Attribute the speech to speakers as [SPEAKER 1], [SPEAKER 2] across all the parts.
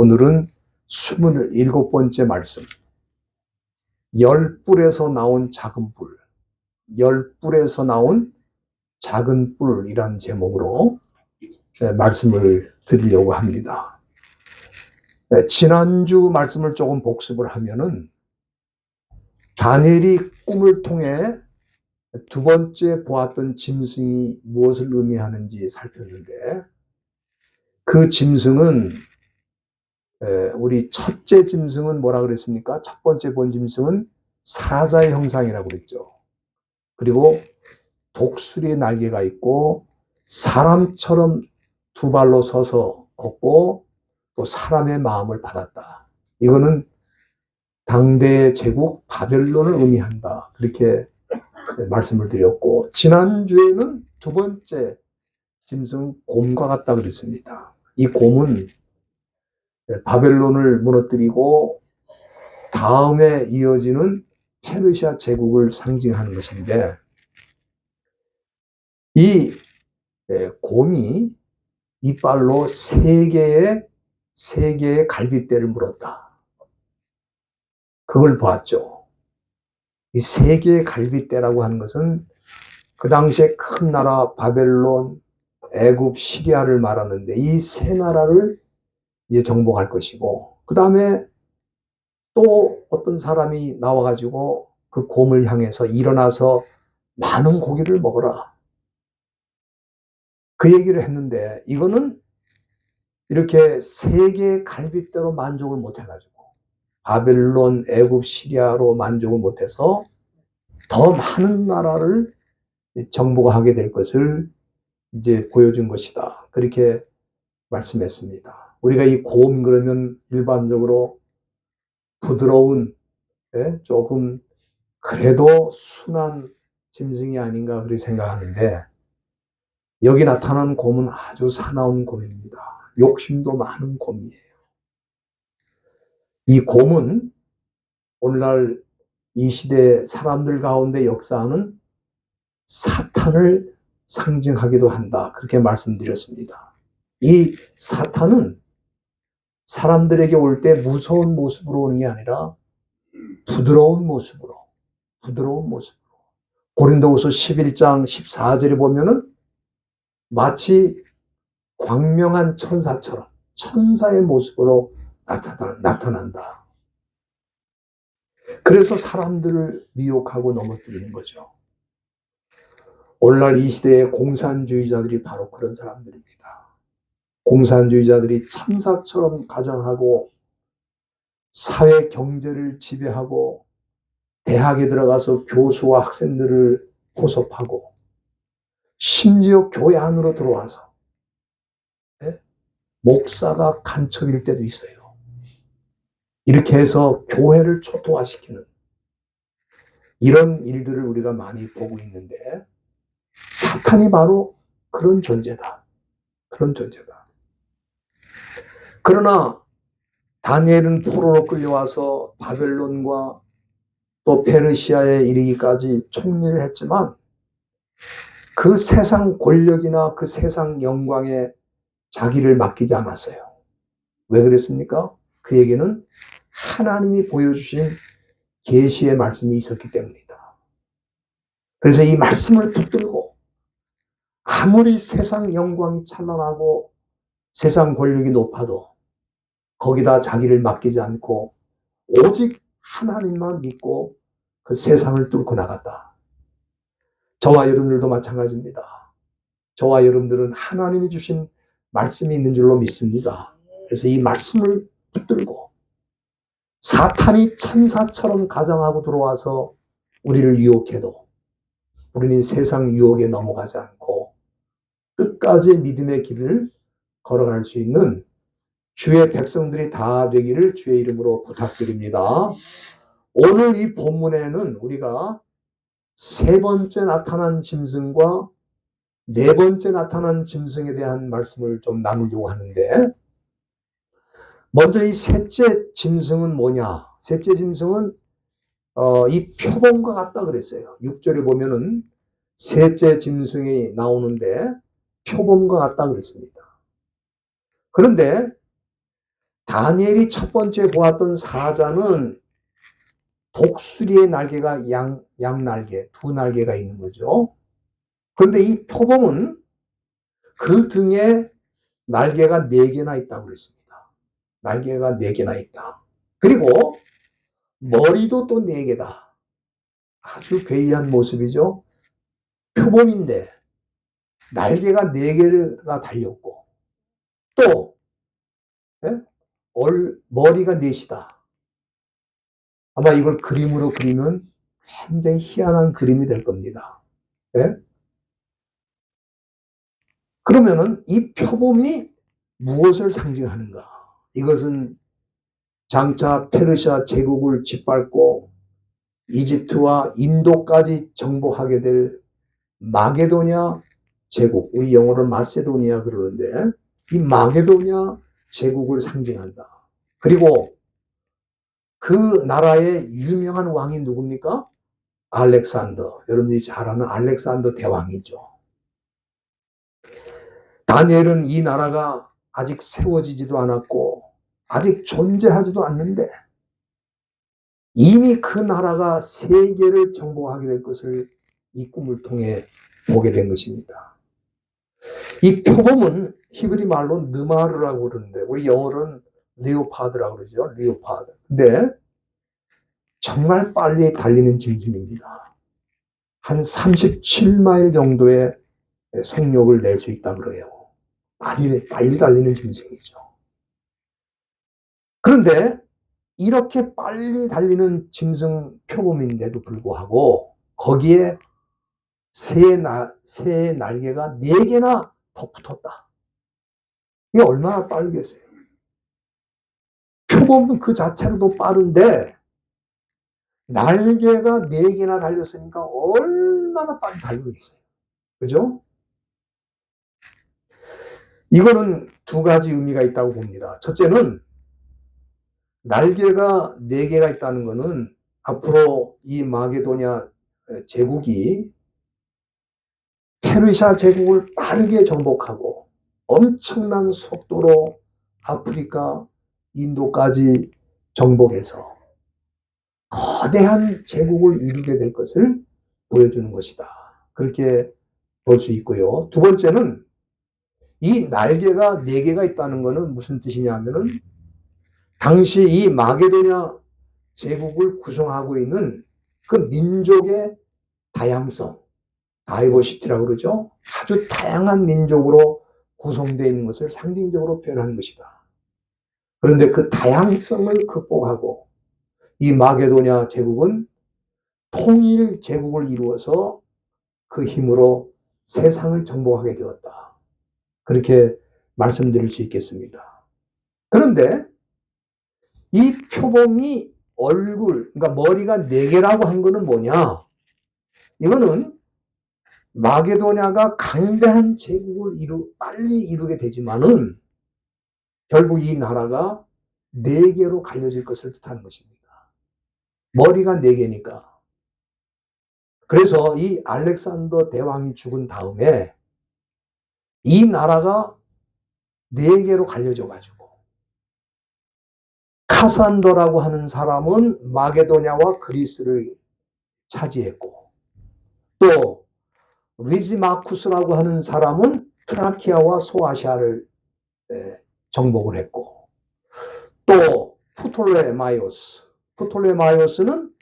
[SPEAKER 1] 오늘은 27번째 말씀. 열 뿔에서 나온 작은 뿔. 열 뿔에서 나온 작은 뿔이라는 제목으로 말씀을 드리려고 합니다. 지난주 말씀을 조금 복습을 하면은 다니엘이 꿈을 통해 두 번째 보았던 짐승이 무엇을 의미하는지 살폈는데, 그 짐승은 우리 첫째 짐승은 뭐라 그랬습니까? 첫 번째 본 짐승은 사자의 형상이라고 그랬죠. 그리고 독수리의 날개가 있고 사람처럼 두 발로 서서 걷고 또 사람의 마음을 받았다. 이거는 당대의 제국 바벨론을 의미한다. 그렇게 말씀을 드렸고, 지난주에는 두 번째 짐승 곰과 같다 그랬습니다. 이 곰은 바벨론을 무너뜨리고 다음에 이어지는 페르시아 제국을 상징하는 것인데, 이 곰이 이빨로 세 개의 갈빗대를 물었다. 그걸 보았죠. 이 세 개의 갈빗대라고 하는 것은 그 당시에 큰 나라 바벨론, 애굽, 시리아를 말하는데, 이 세 나라를 이제 정복할 것이고, 그 다음에 또 어떤 사람이 나와가지고 그 곰을 향해서 일어나서 많은 고기를 먹어라. 그 얘기를 했는데, 이거는 이렇게 세 개의 갈빗대로 만족을 못해가지고 바벨론, 애굽, 시리아로 만족을 못해서 더 많은 나라를 정복하게 될 것을 이제 보여준 것이다. 그렇게 말씀했습니다. 우리가 이 곰 그러면 일반적으로 부드러운, 조금 그래도 순한 짐승이 아닌가 그렇게 생각하는데, 여기 나타난 곰은 아주 사나운 곰입니다. 욕심도 많은 곰이에요. 이 곰은 오늘날 이 시대 사람들 가운데 역사하는 사탄을 상징하기도 한다. 그렇게 말씀드렸습니다. 이 사탄은 사람들에게 올 때 무서운 모습으로 오는 게 아니라 부드러운 모습으로. 고린도후서 11장 14절에 보면은 마치 광명한 천사처럼 천사의 모습으로 나타난다. 그래서 사람들을 미혹하고 넘어뜨리는 거죠. 오늘날 이 시대의 공산주의자들이 바로 그런 사람들입니다. 공산주의자들이 천사처럼 가정하고 사회 경제를 지배하고 대학에 들어가서 교수와 학생들을 포섭하고 심지어 교회 안으로 들어와서 목사가 간첩일 때도 있어요. 이렇게 해서 교회를 초토화시키는 이런 일들을 우리가 많이 보고 있는데, 사탄이 바로 그런 존재다. 그러나 다니엘은 포로로 끌려와서 바벨론과 또 페르시아에 이르기까지 총리를 했지만 그 세상 권력이나 그 세상 영광에 자기를 맡기지 않았어요. 왜 그랬습니까? 그에게는 하나님이 보여주신 계시의 말씀이 있었기 때문이다. 그래서 이 말씀을 붙들고 아무리 세상 영광이 찬란하고 세상 권력이 높아도 거기다 자기를 맡기지 않고 오직 하나님만 믿고 그 세상을 뚫고 나갔다. 저와 여러분들도 마찬가지입니다. 저와 여러분들은 하나님이 주신 말씀이 있는 줄로 믿습니다. 그래서 이 말씀을 붙들고 사탄이 천사처럼 가정하고 들어와서 우리를 유혹해도 우리는 세상 유혹에 넘어가지 않고 끝까지 믿음의 길을 걸어갈 수 있는 주의 백성들이 다 되기를 주의 이름으로 부탁드립니다. 오늘 이 본문에는 우리가 세 번째 나타난 짐승과 네 번째 나타난 짐승에 대한 말씀을 좀 나누려고 하는데, 먼저 이 셋째 짐승은 뭐냐? 셋째 짐승은 이 표범과 같다 그랬어요. 6절에 보면은 셋째 짐승이 나오는데 표범과 같다 그랬습니다. 그런데 다니엘이 첫 번째 보았던 사자는 독수리의 날개가 양날개, 두 날개가 있는 거죠. 그런데 이 표범은 그 등에 날개가 4개나 있다고 그랬습니다. 날개가 4개나 있다. 그리고 머리도 또 4개다. 아주 괴이한 모습이죠. 표범인데 날개가 4개가 달렸고 또 머리가 4이다. 아마 이걸 그림으로 그리면 굉장히 희한한 그림이 될 겁니다. 네? 그러면은 이 표범이 무엇을 상징하는가? 이것은 장차 페르시아 제국을 짓밟고 이집트와 인도까지 정복하게 될 마게도냐 제국, 우리 영어로 마세도니아 그러는데 이 마게도냐 제국을 상징한다. 그리고 그 나라의 유명한 왕이 누굽니까? 알렉산더. 여러분들이 잘 아는 알렉산더 대왕이죠. 다니엘은 이 나라가 아직 세워지지도 않았고 아직 존재하지도 않는데 이미 그 나라가 세계를 정복하게 될 것을 이 꿈을 통해 보게 된 것입니다. 이 표범은 히브리 말로 느마르라고 그러는데 우리 영어로는 리오파드라고 그러죠. 리오파드. 근데 정말 빨리 달리는 짐승입니다. 한 37마일 정도의 속력을 낼 수 있다고 그래요. 빨리 달리는 짐승이죠. 그런데 이렇게 빨리 달리는 짐승 표범인데도 불구하고 거기에 새의 날개가 4개나 더 붙었다. 이게 얼마나 빠르겠어요. 표범은 그 자체로도 빠른데 날개가 4개나 달렸으니까 얼마나 빨리 달리겠어요. 그죠? 이거는 2가지 의미가 있다고 봅니다. 첫째는 날개가 4개가 있다는 것은 앞으로 이 마게도냐 제국이 페르시아 제국을 빠르게 정복하고 엄청난 속도로 아프리카, 인도까지 정복해서 거대한 제국을 이루게 될 것을 보여주는 것이다. 그렇게 볼 수 있고요. 두 번째는 이 날개가 4개가 있다는 것은 무슨 뜻이냐면은 당시 이 마게도냐 제국을 구성하고 있는 그 민족의 다양성, 다이버시티라고 그러죠. 아주 다양한 민족으로 구성되어 있는 것을 상징적으로 표현하는 것이다. 그런데 그 다양성을 극복하고 이 마게도냐 제국은 통일 제국을 이루어서 그 힘으로 세상을 정복하게 되었다. 그렇게 말씀드릴 수 있겠습니다. 그런데 이 표범이 그러니까 머리가 4개라고 한 거는 뭐냐? 이거는 마게도냐가 강대한 제국을 빨리 이루게 되지만은 결국 이 나라가 4개로 갈려질 것을 뜻하는 것입니다. 머리가 4개니까. 그래서 이 알렉산더 대왕이 죽은 다음에 이 나라가 4개로 갈려져 가지고 카산더라고 하는 사람은 마게도냐와 그리스를 차지했고 또 리지마쿠스라고 하는 사람은 트라키아와 소아시아를 정복을 했고 또 프톨레마이오스는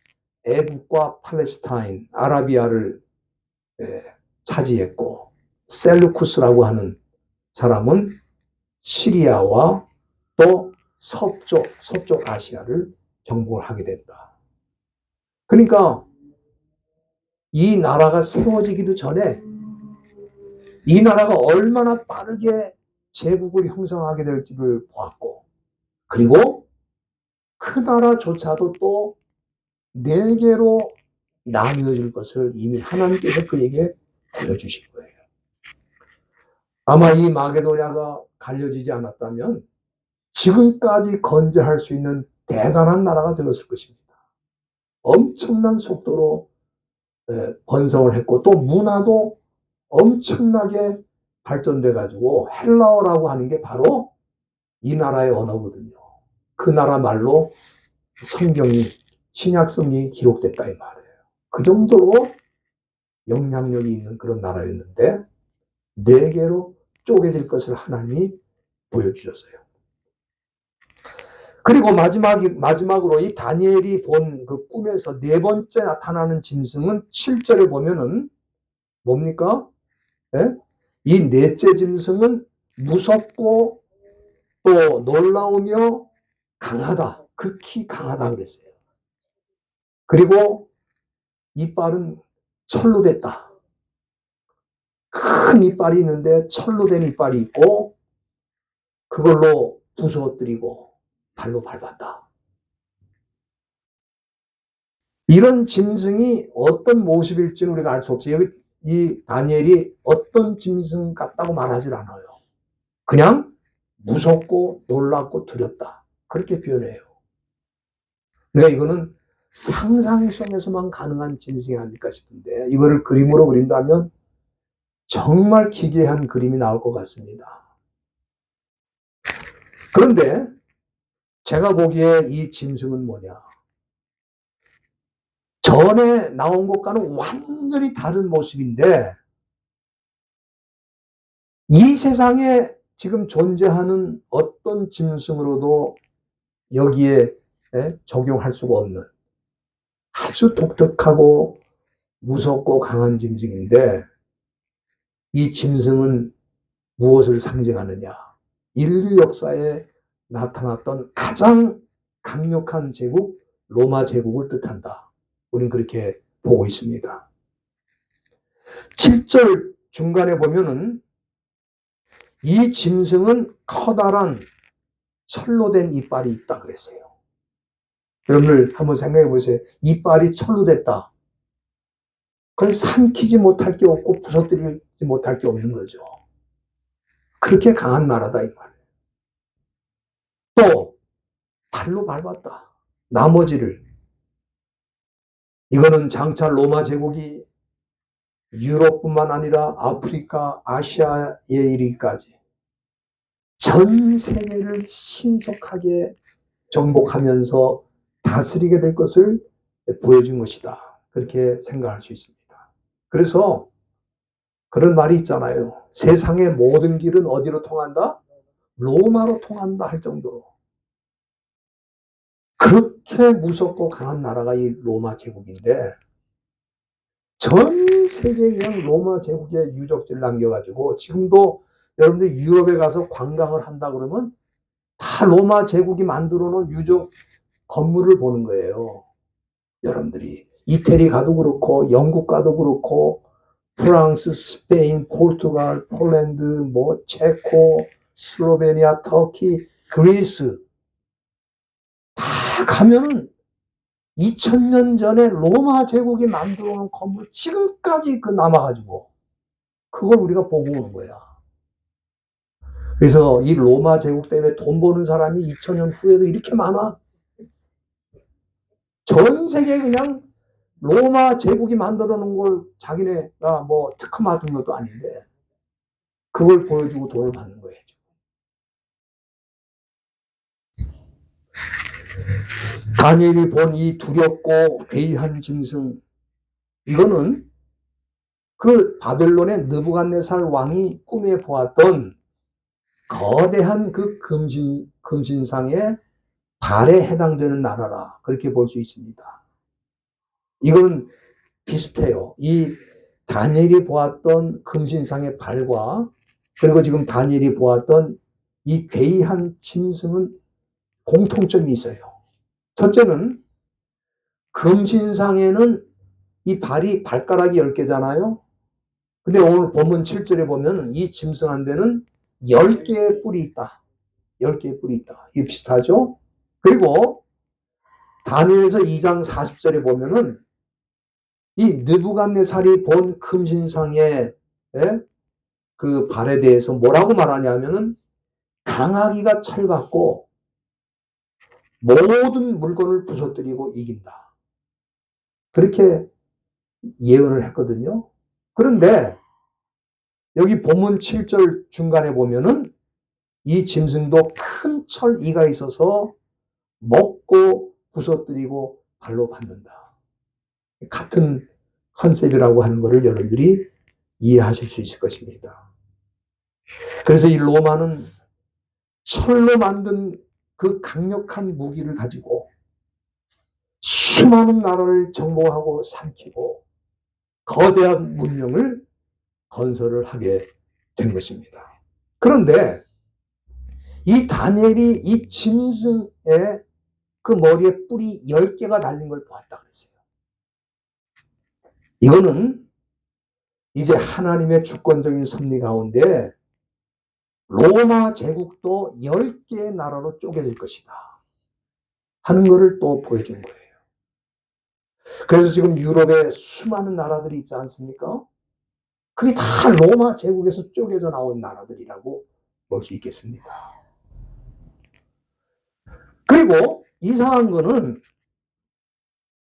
[SPEAKER 1] 애국과 팔레스타인, 아라비아를 차지했고 셀루쿠스라고 하는 사람은 시리아와 또 서쪽 아시아를 정복을 하게 된다. 그러니까 이 나라가 세워지기도 전에 이 나라가 얼마나 빠르게 제국을 형성하게 될지를 보았고 그리고 그 나라조차도 또 4개로 나뉘어질 것을 이미 하나님께서 그에게 보여주신 거예요. 아마 이 마게도냐가 갈려지지 않았다면 지금까지 건재할 수 있는 대단한 나라가 되었을 것입니다. 엄청난 속도로 번성을 했고 또 문화도 엄청나게 발전돼 가지고 헬라어라고 하는 게 바로 이 나라의 언어거든요. 그 나라 말로 성경이, 신약성경이 기록됐다 이 말이에요. 그 정도로 영향력이 있는 그런 나라였는데 4개로 쪼개질 것을 하나님이 보여주셨어요. 그리고 마지막으로 이 다니엘이 본 그 꿈에서 4번째 나타나는 짐승은 7절에 보면은 뭡니까? 예? 이 4째 짐승은 무섭고 또 놀라우며 강하다. 극히 강하다 그랬어요. 그리고 이빨은 철로 됐다. 큰 이빨이 있는데 철로 된 이빨이 있고 그걸로 부서뜨리고 발로 밟았다. 이런 짐승이 어떤 모습일지는 우리가 알 수 없어요. 여기 이 다니엘이 어떤 짐승 같다고 말하지 않아요. 그냥 무섭고 놀랍고 두렵다. 그렇게 표현해요. 그러니까 이거는 상상 속에서만 가능한 짐승이 아닐까 싶은데 이거를 그림으로 그린다면 정말 기괴한 그림이 나올 것 같습니다. 그런데 제가 보기에 이 짐승은 뭐냐? 전에 나온 것과는 완전히 다른 모습인데 이 세상에 지금 존재하는 어떤 짐승으로도 여기에 적용할 수가 없는 아주 독특하고 무섭고 강한 짐승인데 이 짐승은 무엇을 상징하느냐? 인류 역사에 나타났던 가장 강력한 제국, 로마 제국을 뜻한다. 우리는 그렇게 보고 있습니다. 7절 중간에 보면은 이 짐승은 커다란 철로 된 이빨이 있다 그랬어요. 여러분들 한번 생각해 보세요. 이빨이 철로 됐다. 그건 삼키지 못할 게 없고 부서뜨리지 못할 게 없는 거죠. 그렇게 강한 나라다 이 말이에요. 또 발로 밟았다. 나머지를. 이거는 장차 로마 제국이 유럽뿐만 아니라 아프리카, 아시아에 이르기까지 전 세계를 신속하게 정복하면서 다스리게 될 것을 보여준 것이다. 그렇게 생각할 수 있습니다. 그래서 그런 말이 있잖아요. 세상의 모든 길은 어디로 통한다? 로마로 통한다 할 정도로. 그렇게 무섭고 강한 나라가 이 로마 제국인데 전 세계에 그냥 로마 제국의 유적지를 남겨가지고 지금도 여러분들 유럽에 가서 관광을 한다 그러면 다 로마 제국이 만들어 놓은 유적 건물을 보는 거예요. 여러분들이 이태리 가도 그렇고 영국 가도 그렇고 프랑스, 스페인, 포르투갈, 폴란드, 뭐 체코, 슬로베니아, 터키, 그리스 다 가면은 2000년 전에 로마 제국이 만들어 놓은 건물 지금까지 그 남아가지고 그걸 우리가 보고 오는 거야. 그래서 이 로마 제국 때문에 돈 버는 사람이 2000년 후에도 이렇게 많아. 전 세계에 그냥 로마 제국이 만들어 놓은 걸 자기네가 뭐 특허 맡은 것도 아닌데 그걸 보여주고 돈을 받는 거예요. 다니엘이 본 이 두렵고 괴이한 짐승 이거는 그 바벨론의 느부갓네살 왕이 꿈에 보았던 거대한 그 금신상의 발에 해당되는 나라라 그렇게 볼 수 있습니다. 이건 비슷해요. 이 다니엘이 보았던 금신상의 발과 그리고 지금 다니엘이 보았던 이 괴이한 짐승은 공통점이 있어요. 첫째는 금신상에는 이 발이 발가락이 10개잖아요. 근데 오늘 본문 7절에 보면 이 짐승한테는 10개의 뿔이 있다. 10개의 뿔이 있다. 이게 비슷하죠? 그리고 다니엘서 2장 40절에 보면은 이 느부갓네살이 본 금신상의 그 발에 대해서 뭐라고 말하냐면은 강하기가 철 같고 모든 물건을 부서뜨리고 이긴다. 그렇게 예언을 했거든요. 그런데 여기 본문 7절 중간에 보면은 이 짐승도 큰 철 이가 있어서 먹고 부서뜨리고 발로 밟는다. 같은 컨셉이라고 하는 것을 여러분들이 이해하실 수 있을 것입니다. 그래서 이 로마는 철로 만든 그 강력한 무기를 가지고 수많은 나라를 정복하고 삼키고 거대한 문명을 건설을 하게 된 것입니다. 그런데 이 다니엘이 이 짐승의 그 머리에 뿔이 10개가 달린 걸 보았다 그랬어요. 이거는 이제 하나님의 주권적인 섭리 가운데 로마 제국도 10개의 나라로 쪼개질 것이다 하는 것을 또 보여준 거예요. 그래서 지금 유럽에 수많은 나라들이 있지 않습니까? 그게 다 로마 제국에서 쪼개져 나온 나라들이라고 볼 수 있겠습니다. 그리고 이상한 거는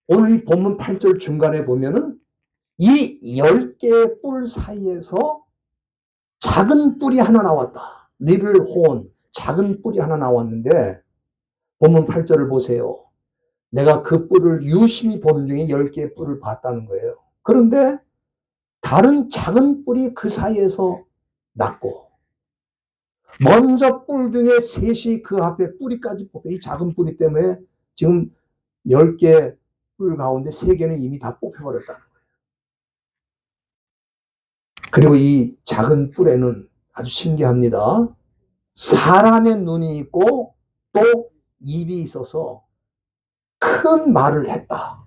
[SPEAKER 1] 오늘 이 본문 8절 중간에 보면은 이 10개의 뿔 사이에서 작은 뿔이 하나 나왔다. 리를 혼, 작은 뿔이 하나 나왔는데 본문 8절을 보세요. 내가 그 뿔을 유심히 보는 중에 10개의 뿔을 봤다는 거예요. 그런데 다른 작은 뿔이 그 사이에서 났고 먼저 뿔 중에 셋이 그 앞에 뿌리까지 뽑혀. 이 작은 뿌리 때문에 지금 10개 뿔 가운데 3개는 이미 다 뽑혀버렸다는 거예요. 그리고 이 작은 뿔에는 아주 신기합니다. 사람의 눈이 있고 또 입이 있어서 큰 말을 했다.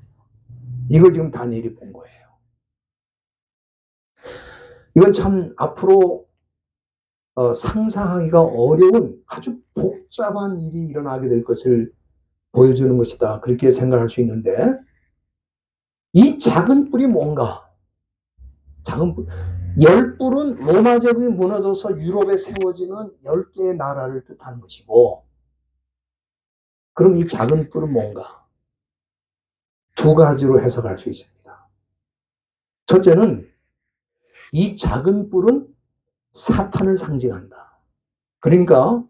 [SPEAKER 1] 이걸 지금 다니엘이 본 거예요. 이건 참 앞으로 상상하기가 어려운 아주 복잡한 일이 일어나게 될 것을 보여주는 것이다. 그렇게 생각할 수 있는데 이 작은 뿔이 뭔가? 작은 뿔. 10뿔은 로마 제국이 무너져서 유럽에 세워지는 10개의 나라를 뜻하는 것이고 그럼 이 작은 뿔은 뭔가? 두 가지로 해석할 수 있습니다. 첫째는 이 작은 뿔은 사탄을 상징한다. 그러니까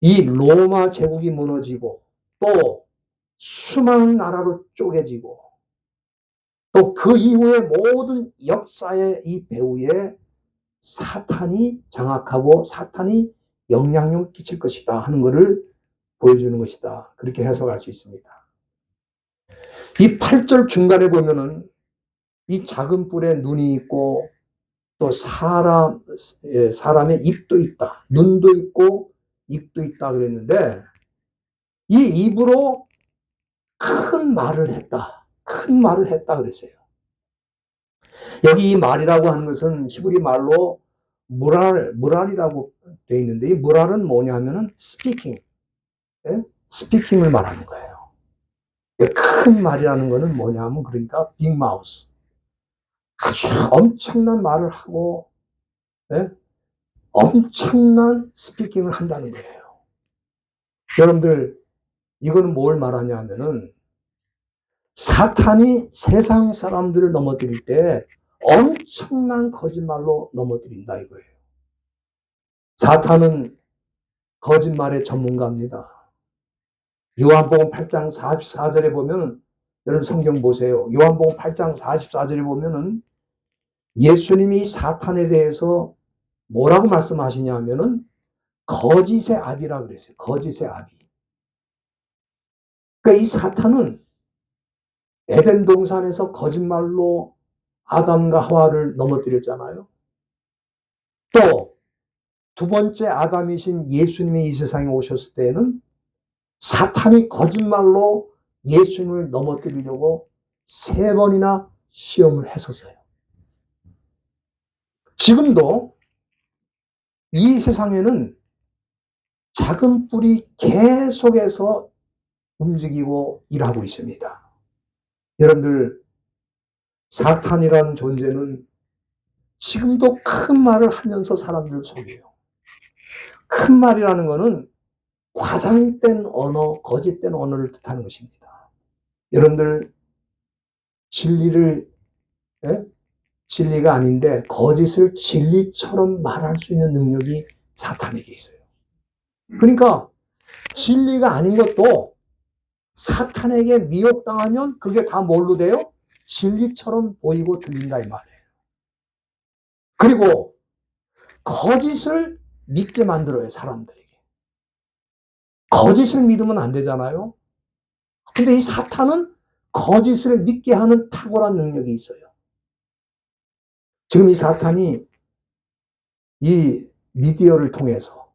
[SPEAKER 1] 이 로마 제국이 무너지고 또 수많은 나라로 쪼개지고 또 그 이후에 모든 역사의 이 배후에 사탄이 장악하고 사탄이 영향력을 끼칠 것이다 하는 것을 보여주는 것이다. 그렇게 해석할 수 있습니다. 이 8절 중간에 보면은 이 작은 뿔에 눈이 있고 또 사람의 입도 있다. 눈도 있고 입도 있다 그랬는데 이 입으로 큰 말을 했다. 큰 말을 했다 그랬어요. 여기 이 말이라고 하는 것은 히브리 말로 무랄이라고 되어 있는데 이 무랄은 뭐냐면은 스피킹, 스피킹을 말하는 거예요. 큰 말이라는 것은 뭐냐면 그러니까 빅마우스, 아주 엄청난 말을 하고 엄청난 스피킹을 한다는 거예요. 여러분들 이거는 뭘 말하냐면은 사탄이 세상 사람들을 넘어뜨릴 때 엄청난 거짓말로 넘어뜨린다 이거예요. 사탄은 거짓말의 전문가입니다. 요한복음 8장 44절에 보면 여러분 성경 보세요. 요한복음 8장 44절에 보면은 예수님이 사탄에 대해서 뭐라고 말씀하시냐면은 거짓의 아비라고 그랬어요. 거짓의 아비. 그러니까 이 사탄은 에덴 동산에서 거짓말로 아담과 하와를 넘어뜨렸잖아요. 또 두 번째 아담이신 예수님이 이 세상에 오셨을 때에는 사탄이 거짓말로 예수님을 넘어뜨리려고 3번이나 시험을 했었어요. 지금도 이 세상에는 작은 뿔이 계속해서 움직이고 일하고 있습니다. 여러분들 사탄이라는 존재는 지금도 큰 말을 하면서 사람들을 속여요. 큰 말이라는 것은 과장된 언어, 거짓된 언어를 뜻하는 것입니다. 여러분들 진리를 진리가 아닌데 거짓을 진리처럼 말할 수 있는 능력이 사탄에게 있어요. 그러니까 진리가 아닌 것도 사탄에게 미혹당하면 그게 다 뭘로 돼요? 진리처럼 보이고 들린다 이 말이에요. 그리고 거짓을 믿게 만들어요, 사람들에게. 거짓을 믿으면 안 되잖아요. 근데 이 사탄은 거짓을 믿게 하는 탁월한 능력이 있어요. 지금 이 사탄이 이 미디어를 통해서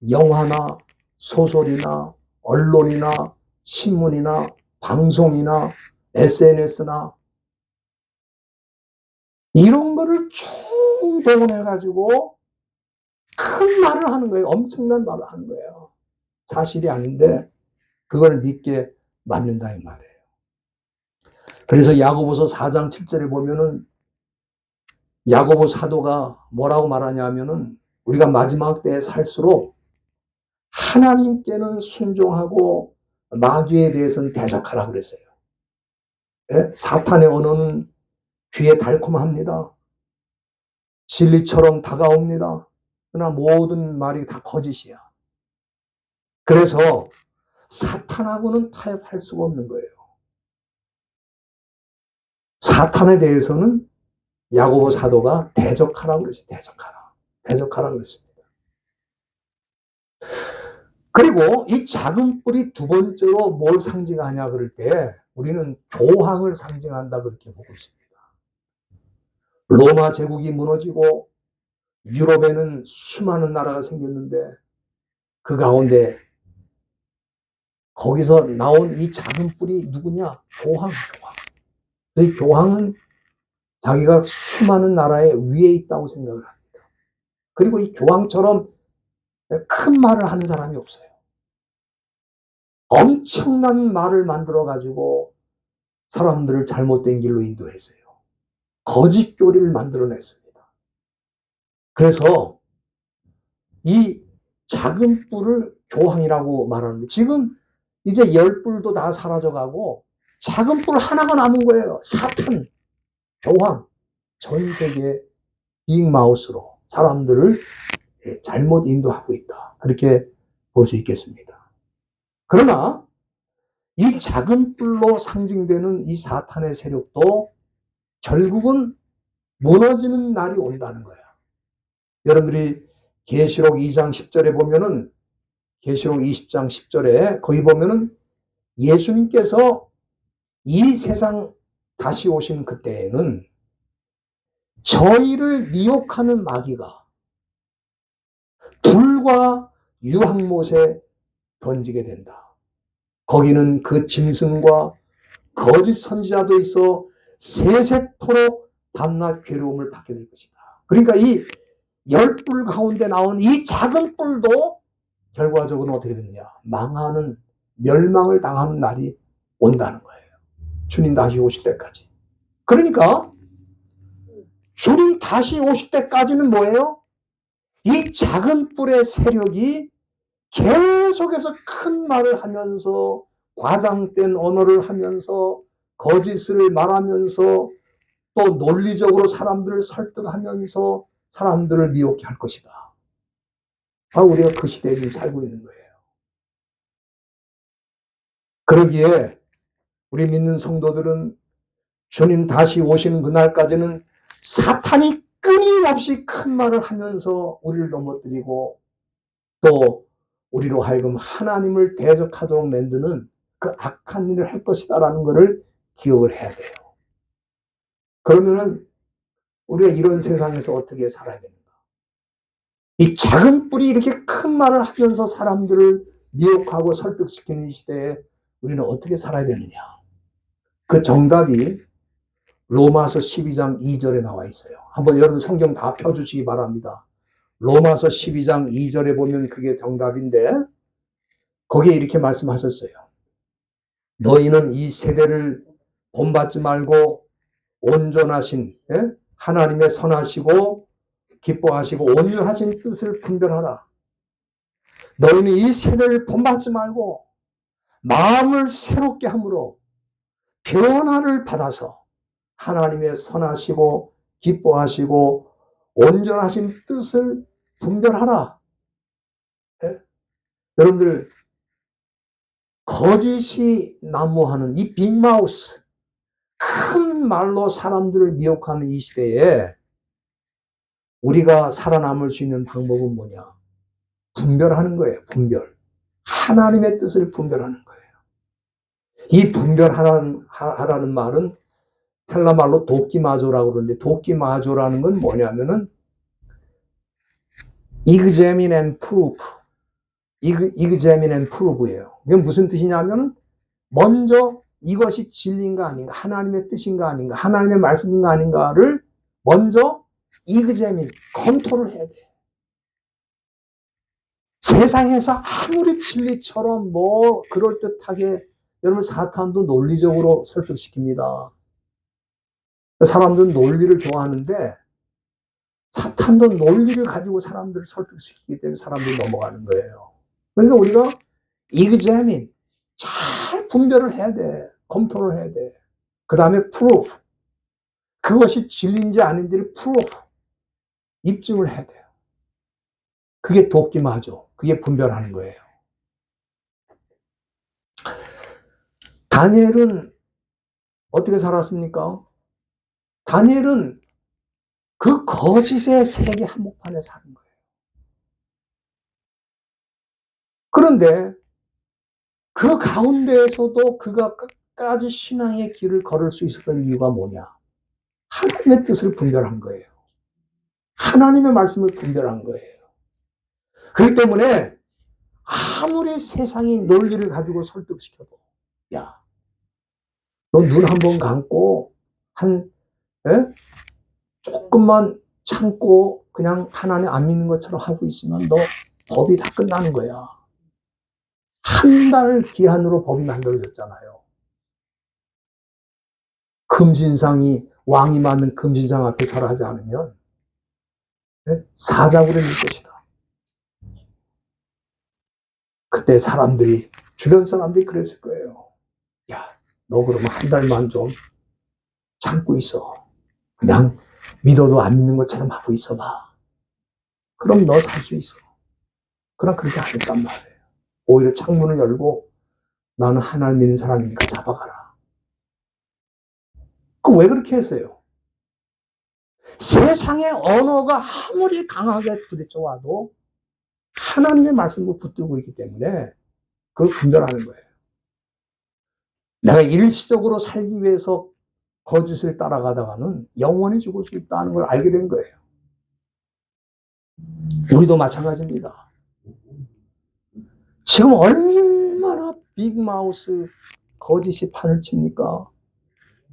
[SPEAKER 1] 영화나 소설이나 언론이나 신문이나 방송이나 SNS나 이런 거를 총동원해가지고 큰 말을 하는 거예요. 엄청난 말을 하는 거예요. 사실이 아닌데 그걸 믿게 만든다 이 말이에요. 그래서 야고보서 4장 7절에 보면은 야고보 사도가 뭐라고 말하냐면은 우리가 마지막 때에 살수록 하나님께는 순종하고 마귀에 대해서는 대적하라 그랬어요. 예? 사탄의 언어는 귀에 달콤합니다. 진리처럼 다가옵니다. 그러나 모든 말이 다 거짓이야. 그래서 사탄하고는 타협할 수가 없는 거예요. 사탄에 대해서는 야고보 사도가 대적하라고 그랬어요. 대적하라 그랬습니다. 그리고 이 작은 뿔이 두 번째로 뭘 상징하냐 그럴 때 우리는 교황을 상징한다 그렇게 보고 있습니다. 로마 제국이 무너지고 유럽에는 수많은 나라가 생겼는데 그 가운데 거기서 나온 이 작은 뿔이 누구냐? 교황. 이 교황은 자기가 수많은 나라의 위에 있다고 생각을 합니다. 그리고 이 교황처럼 큰 말을 하는 사람이 없어요. 엄청난 말을 만들어가지고 사람들을 잘못된 길로 인도했어요. 거짓 교리를 만들어냈습니다. 그래서 이 작은 뿔을 교황이라고 말하는데 지금 이제 10뿔도 다 사라져가고 작은 뿔 하나가 남은 거예요. 사탄, 교황, 전 세계 빅마우스로 사람들을 잘못 인도하고 있다. 그렇게 볼 수 있겠습니다. 그러나 이 작은 뿔로 상징되는 이 사탄의 세력도 결국은 무너지는 날이 온다는 거야. 여러분들이 계시록 2장 10절에 보면은 계시록 20장 10절에 거기 보면은 예수님께서 이 세상 다시 오신 그때에는 저희를 미혹하는 마귀가 불과 유황못에 던지게 된다. 거기는 그 짐승과 거짓 선지자도 있어 세세토록 밤낮 괴로움을 받게 될 것이다. 그러니까 이 10뿔 가운데 나온 이 작은 뿔도 결과적으로 어떻게 되느냐. 망하는, 멸망을 당하는 날이 온다는 거예요. 주님 다시 오실 때까지. 그러니까 주님 다시 오실 때까지는 뭐예요? 이 작은 뿔의 세력이 계속해서 큰 말을 하면서 과장된 언어를 하면서 거짓을 말하면서 또 논리적으로 사람들을 설득하면서 사람들을 미혹해 할 것이다. 바로 우리가 그 시대에 지금 살고 있는 거예요. 그러기에 우리 믿는 성도들은 주님 다시 오시는 그날까지는 사탄이 끊임없이 큰 말을 하면서 우리를 넘어뜨리고 또 우리로 하여금 하나님을 대적하도록 만드는 그 악한 일을 할 것이다라는 것을 기억을 해야 돼요. 그러면은 우리가 이런 세상에서 어떻게 살아야 되는가? 이 작은 뿔이 이렇게 큰 말을 하면서 사람들을 미혹하고 설득시키는 이 시대에 우리는 어떻게 살아야 되느냐? 그 정답이 로마서 12장 2절에 나와 있어요. 한번 여러분 성경 다 펴주시기 바랍니다. 로마서 12장 2절에 보면 그게 정답인데 거기에 이렇게 말씀하셨어요. 너희는 이 세대를 본받지 말고 온전하신 하나님의 선하시고 기뻐하시고 온전하신 뜻을 분별하라. 너희는 이 세대를 본받지 말고 마음을 새롭게 함으로 변화를 받아서 하나님의 선하시고 기뻐하시고 온전하신 뜻을 분별하라. 여러분들 거짓이 난무하는 이 빅마우스, 큰 말로 사람들을 미혹하는 이 시대에 우리가 살아남을 수 있는 방법은 뭐냐? 분별하는 거예요. 분별. 하나님의 뜻을 분별하는 거예요. 이 분별하라는 말은 헬라 말로 도끼마조라고 그러는데, 도끼마조라는 건 뭐냐면은 examine and prove. examine and prove예요. 이게 무슨 뜻이냐면 먼저 이것이 진리인가 아닌가, 하나님의 뜻인가 아닌가, 하나님의 말씀인가 아닌가를 먼저 examine, 검토를 해야 돼. 세상에서 아무리 진리처럼 뭐 그럴듯하게, 여러분 사탄도 논리적으로 설득시킵니다. 사람들은 논리를 좋아하는데 사탄도 논리를 가지고 사람들을 설득시키기 때문에 사람들이 넘어가는 거예요. 그러니까 우리가 examine, 잘 분별을 해야 돼. 검토를 해야 돼. 그 다음에 proof, 그것이 진리인지 아닌지를 proof, 입증을 해야 돼요. 그게 도끼마죠. 그게 분별하는 거예요. 다니엘은 어떻게 살았습니까? 다니엘은 그 거짓의 세계 한복판에 사는 거예요. 그런데 그 가운데에서도 그가 끝까지 신앙의 길을 걸을 수 있었던 이유가 뭐냐? 하나님의 뜻을 분별한 거예요. 하나님의 말씀을 분별한 거예요. 그렇기 때문에 아무리 세상이 논리를 가지고 설득시켜도, 야, 너 눈 한 번 감고 조금만 참고 그냥 하나님 안 믿는 것처럼 하고 있으면 너 법이 다 끝나는 거야. 한 달 기한으로 법이 만들어졌잖아요. 금신상이, 왕이 만든 금신상 앞에 절하지 않으면 사자굴에 늘 것이다. 그때 사람들이, 주변 사람들이 그랬을 거예요. 야, 너 그러면 한 달만 좀 참고 있어. 그냥 믿어도 안 믿는 것처럼 하고 있어봐. 그럼 너 살 수 있어. 그럼 그렇게 안 했단 말이에요. 오히려 창문을 열고 나는 하나님 믿는 사람이니까 잡아가라. 그럼 왜 그렇게 했어요? 세상의 언어가 아무리 강하게 부딪혀와도 하나님의 말씀을 붙들고 있기 때문에 그걸 분별하는 거예요. 내가 일시적으로 살기 위해서 거짓을 따라가다가는 영원히 죽을 수 있다는 걸 알게 된 거예요. 우리도 마찬가지입니다. 지금 얼마나 빅마우스 거짓이 판을 칩니까?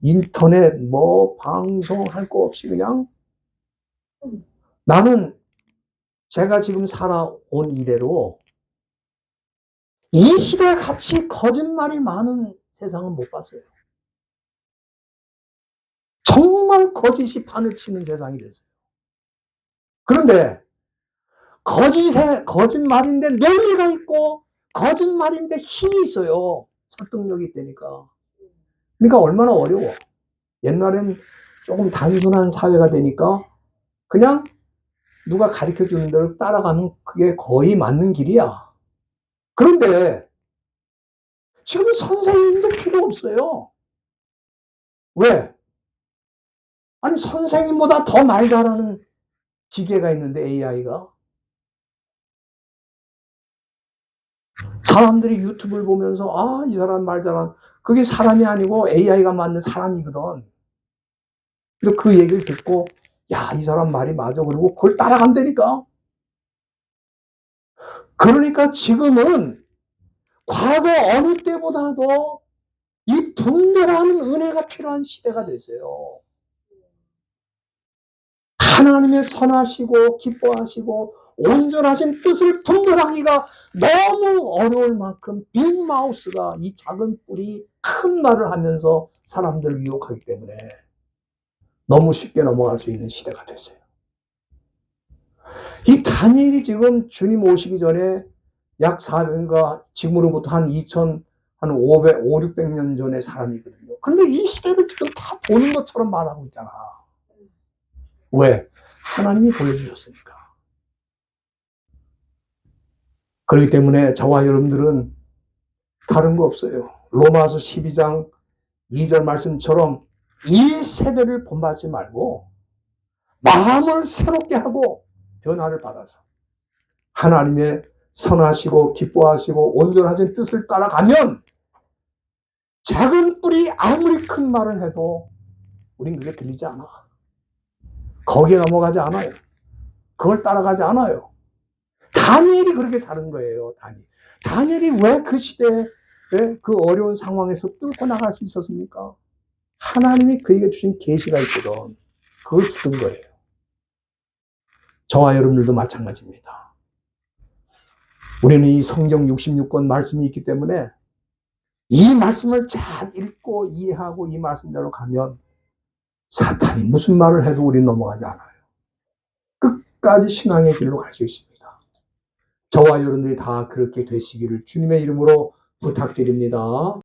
[SPEAKER 1] 인터넷 뭐 방송할 거 없이 그냥, 나는 제가 지금 살아온 이래로 이 시대에 같이 거짓말이 많은 세상은 못 봤어요. 정말 거짓이 판을 치는 세상이 됐어요. 그런데 거짓말인데 논리가 있고 거짓말인데 힘이 있어요. 설득력이 있다니까. 그러니까 얼마나 어려워. 옛날엔 조금 단순한 사회가 되니까 그냥 누가 가르쳐주는 대로 따라가면 그게 거의 맞는 길이야. 그런데 지금 선생님도 필요 없어요. 왜? 아니 선생님보다 더 말 잘하는 기계가 있는데, AI가. 사람들이 유튜브를 보면서 이 사람 말 잘하는, 그게 사람이 아니고 AI가 맞는 사람이거든. 근데 그 얘기를 듣고 야, 이 사람 말이 맞아. 그리고 그걸 따라간다니까. 그러니까 지금은 과거 어느 때보다도 이 분별하는 은혜가 필요한 시대가 됐어요. 하나님의 선하시고 기뻐하시고 온전하신 뜻을 분별하기가 너무 어려울 만큼 빅마우스가, 이 작은 뿔이 큰 말을 하면서 사람들을 유혹하기 때문에 너무 쉽게 넘어갈 수 있는 시대가 됐어요. 이 다니엘이 지금 주님 오시기 전에 약 400년가, 지금으로부터 한 500, 600년 전의 사람이거든요. 그런데 이 시대를 지금 다 보는 것처럼 말하고 있잖아. 왜? 하나님이 보여주셨으니까. 그렇기 때문에 저와 여러분들은 다른 거 없어요. 로마서 12장 2절 말씀처럼 이 세대를 본받지 말고 마음을 새롭게 하고 변화를 받아서 하나님의 선하시고 기뻐하시고 온전하신 뜻을 따라가면 작은 뿔이 아무리 큰 말을 해도 우린 그게 들리지 않아. 거기에 넘어가지 않아요. 그걸 따라가지 않아요. 다니엘이 그렇게 사는 거예요. 다니엘이 왜 그 시대에 그 어려운 상황에서 뚫고 나갈 수 있었습니까? 하나님이 그에게 주신 계시가 있거든. 그걸 붙은 거예요. 저와 여러분들도 마찬가지입니다. 우리는 이 성경 66권 말씀이 있기 때문에 이 말씀을 잘 읽고 이해하고 이 말씀대로 가면 사탄이 무슨 말을 해도 우리는 넘어가지 않아요. 끝까지 신앙의 길로 갈 수 있습니다. 저와 여러분들이 다 그렇게 되시기를 주님의 이름으로 부탁드립니다.